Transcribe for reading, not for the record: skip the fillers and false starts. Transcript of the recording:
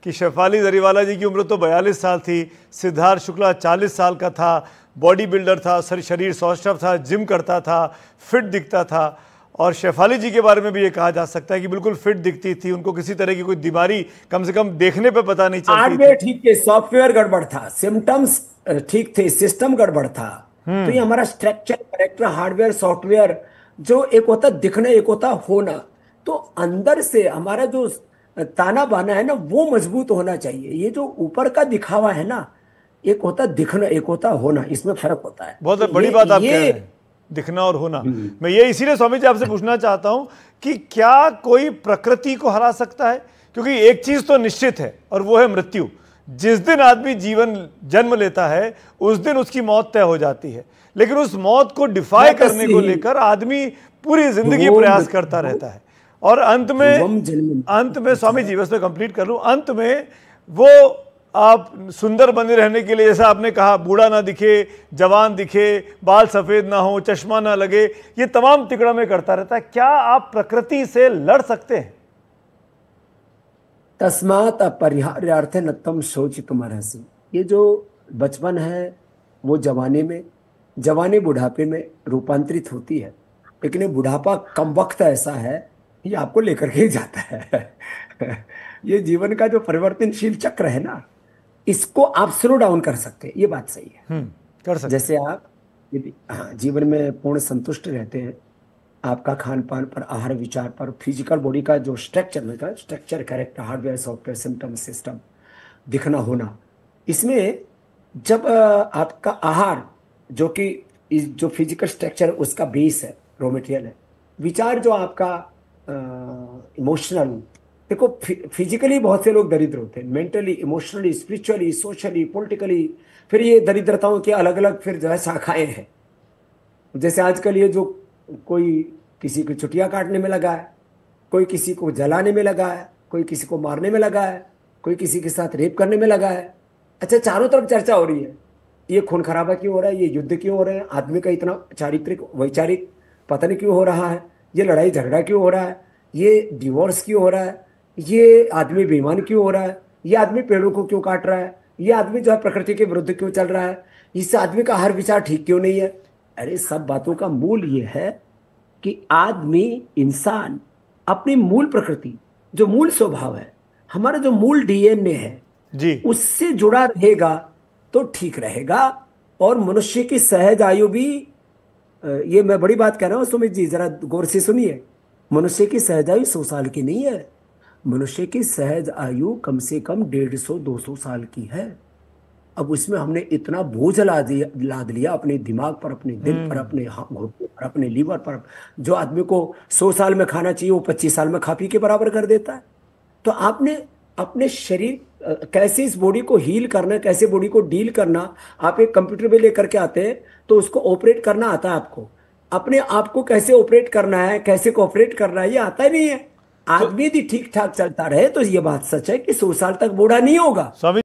कि शेफाली जरीवाला जी की उम्र तो 42 साल थी, सिद्धार्थ शुक्ला 40 साल का था, बॉडी बिल्डर था, शरीर सौष्ठव था, जिम करता था, फिट दिखता था। और शेफाली जी के बारे में भी ये कहा जा सकता है कि बिल्कुल फिट दिखती थी, उनको किसी तरह की कोई बीमारी कम से कम देखने पे पता नहीं चलती थी। ठीक है, सॉफ्टवेयर गड़बड़ था, सिम्टम्स ठीक थे, सिस्टम गड़बड़ था। तो ये हमारा स्ट्रक्चर, कैरेक्टर, हार्डवेयर, सॉफ्टवेयर, जो एक होता दिखना, एक होता होना। तो अंदर से हमारा जो ताना बाना है ना, वो मजबूत होना चाहिए। ये जो ऊपर का दिखावा है ना, एक होता दिखना, एक होता होना, इसमें फर्क होता है। बहुत तो बड़ी बात आप कह रहे ये हैं, दिखना और होना। मैं ये इसीलिए स्वामी जी आपसे पूछना चाहता हूं कि क्या कोई प्रकृति को हरा सकता है? क्योंकि एक चीज तो निश्चित है और वो है मृत्यु। जिस दिन आदमी जीवन जन्म लेता है उस दिन उसकी मौत तय हो जाती है, लेकिन उस मौत को डिफाई करने को लेकर आदमी पूरी जिंदगी प्रयास करता रहता है। और अंत में स्वामी जी, बस मैं कंप्लीट कर लूं, अंत में वो आप सुंदर बने रहने के लिए, जैसा आपने कहा, बूढ़ा ना दिखे, जवान दिखे, बाल सफेद ना हो, चश्मा ना लगे, ये तमाम तिकड़ा में करता रहता है। क्या आप प्रकृति से लड़ सकते हैं? तस्मात् अपरिहार्यार्थे नत्वं शोचितुमर्हसि। ये जो बचपन है वो जवानी बुढ़ापे में रूपांतरित होती है, लेकिन ये बुढ़ापा कम वक्त ऐसा है, ये आपको लेकर के ही जाता है। ये जीवन का जो परिवर्तनशील चक्र है ना, इसको आप स्लो डाउन कर सकते हैं, ये बात सही है। कर सकते। जैसे आप यदि जीवन में पूर्ण संतुष्ट रहते हैं, आपका खान पान पर, आहार विचार पर, फिजिकल बॉडी का जो स्ट्रक्चर होगा, structure, character, hardware, software, symptom, system, दिखना, होना, इसमें जब आपका आहार, जो कि जो फिजिकल स्ट्रक्चर उसका बेस है, रॉ मटेरियल है, विचार जो आपका इमोशनल, देखो फिजिकली बहुत से लोग दरिद्र होते हैं, mentally, emotionally, spiritually, socially, politically, फिर ये दरिद्रताओं की अलग अलग फिर जो है शाखाएं हैं। जैसे आजकल ये जो कोई किसी की चुटिया काटने में लगा है, कोई किसी को जलाने में लगा है, कोई किसी को मारने में लगा है, कोई किसी के साथ रेप करने में लगा है। अच्छा, चारों तरफ चर्चा हो रही है, ये खून खराबा क्यों हो रहा है, ये युद्ध क्यों हो रहे हैं, आदमी का इतना चारित्रिक वैचारिक पतन क्यों हो रहा है, ये लड़ाई झगड़ा क्यों हो रहा है, ये डिवोर्स क्यों हो रहा है, ये आदमी बेईमान क्यों हो रहा है, ये आदमी पेड़ों को क्यों काट रहा है, ये आदमी जो है प्रकृति के विरुद्ध क्यों चल रहा है, इससे आदमी का हर विचार ठीक क्यों नहीं है। अरे सब बातों का मूल ये है कि आदमी, इंसान अपनी मूल प्रकृति, जो मूल स्वभाव है, हमारा जो मूल डीएनए है जी, उससे जुड़ा रहेगा तो ठीक रहेगा। और मनुष्य की सहज आयु भी, ये मैं बड़ी बात कह रहा हूं सुमित जी, जरा गौर से सुनिए, मनुष्य की सहज आयु 100 साल की नहीं है, मनुष्य की सहज आयु कम से कम 150-200 साल की है। अब उसमें हमने इतना बोझ लाद लिया अपने दिमाग पर, अपने दिल पर, अपने घुटनों पर, अपने लीवर पर। जो आदमी को 100 साल में खाना चाहिए वो 25 साल में खा पी के बराबर कर देता है। तो आपने अपने शरीर, कैसे इस बॉडी को हील करना, कैसे बॉडी को डील करना, आप एक कंप्यूटर में लेकर के आते हैं तो उसको ऑपरेट करना आता है आपको, अपने आप को कैसे ऑपरेट करना है, कैसे कोऑपरेट करना है, ये आता ही नहीं है। आदमी यदि ठीक ठाक चलता रहे तो ये बात सच है कि 100 साल तक बूढ़ा नहीं होगा। स्वामी